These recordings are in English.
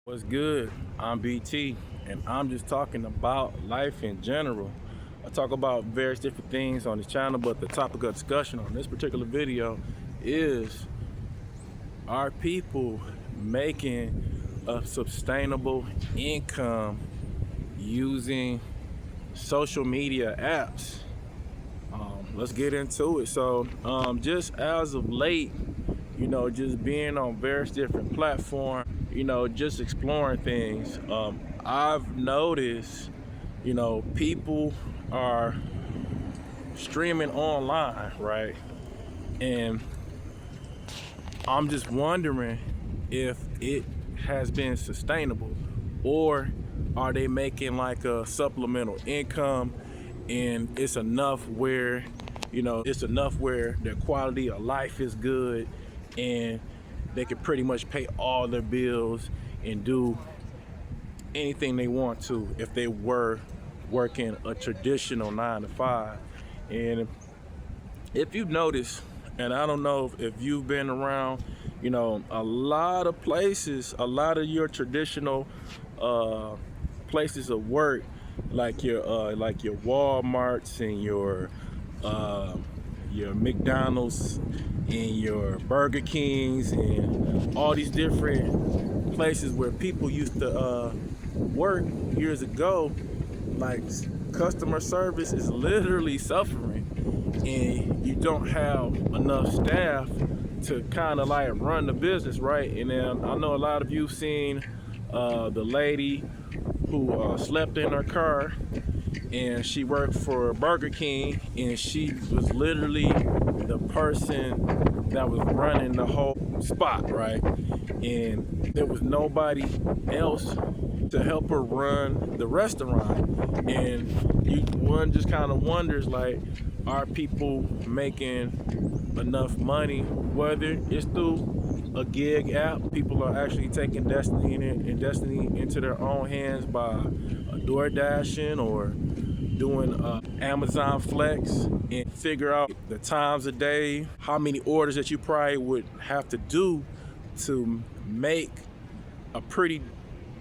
What's good? I'm BT, and I'm just talking about life in general. I talk about various different things on this channel, but the topic of discussion on this particular video is, are people making a sustainable income using social media apps? Let's get into it. Just as of late, just being on various different platforms, just exploring things. I've noticed, people are streaming online, right? And I'm just wondering if it has been sustainable, or are they making like a supplemental income and it's enough where their quality of life is good and they can pretty much pay all their bills and do anything they want to if they were working a traditional 9 to 5. And if you've noticed, and I don't know if you've been around, a lot of places, a lot of your traditional places of work, like your Walmarts and your McDonald's and your Burger Kings and all these different places where people used to work years ago, like customer service is literally suffering, and you don't have enough staff to kind of like run the business, right? And then I know a lot of you seen the lady who slept in her car, and she worked for Burger King, and she was literally the person that was running the whole spot, right? And there was nobody else to help her run the restaurant. And one just kind of wonders, like, are people making enough money, whether it's through a gig app? People are actually taking destiny into their own hands by door dashing or doing Amazon Flex, and figure out the times a day, how many orders that you probably would have to do to make a pretty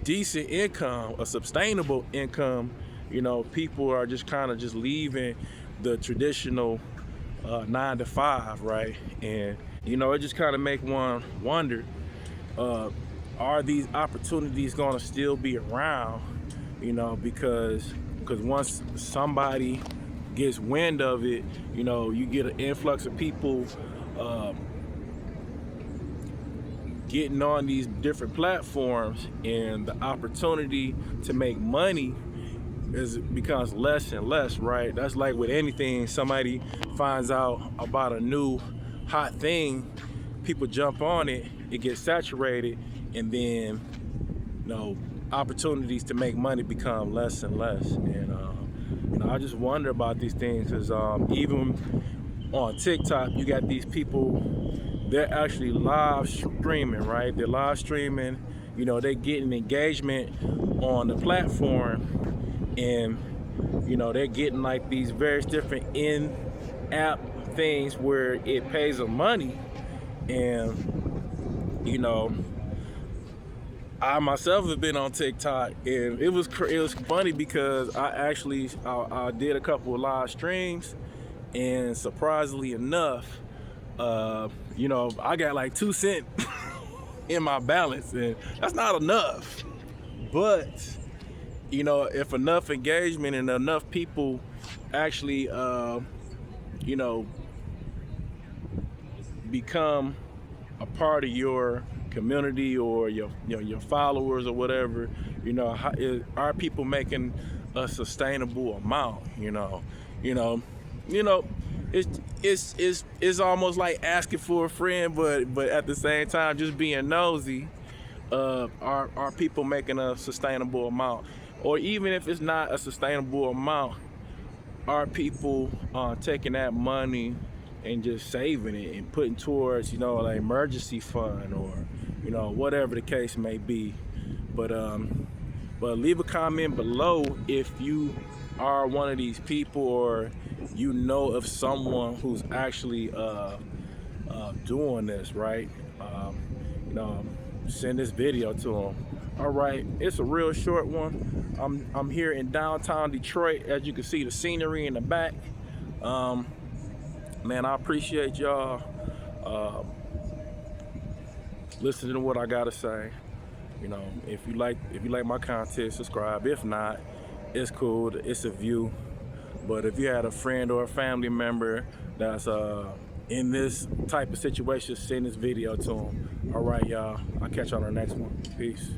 decent income, a sustainable income. People are just kind of just leaving the traditional 9 to 5, right? And it just kind of make one wonder, are these opportunities going to still be around? Because once somebody gets wind of it, you get an influx of people getting on these different platforms, and the opportunity to make money becomes less and less, right? That's like with anything. Somebody finds out about a new hot thing, people jump on it, it gets saturated, and then opportunities to make money become less and less. And I just wonder about these things, because even on TikTok, you got these people, they're actually live streaming, right? They're live streaming, they're getting engagement on the platform, and they're getting like these various different in-app things where it pays them money. And I myself have been on TikTok, and it was funny because I did a couple of live streams, and surprisingly enough, I got like 2 cents in my balance, and that's not enough. But if enough engagement and enough people actually become a part of your community or your followers or whatever, are people making a sustainable amount? It's almost like asking for a friend, but at the same time just being nosy. Are people making a sustainable amount? Or even if it's not a sustainable amount, are people taking that money and just saving it and putting towards an emergency fund, or whatever the case may be? But leave a comment below if you are one of these people, or of someone who's actually doing this, right? Send this video to them. All right, it's a real short one. I'm here in downtown Detroit. As you can see, the scenery in the back. Man, I appreciate y'all listening to what I gotta say. You know, if you like my content, subscribe. If not, it's cool. It's a view. But if you had a friend or a family member that's in this type of situation, send this video to them. All right, y'all. I'll catch y'all on the next one. Peace.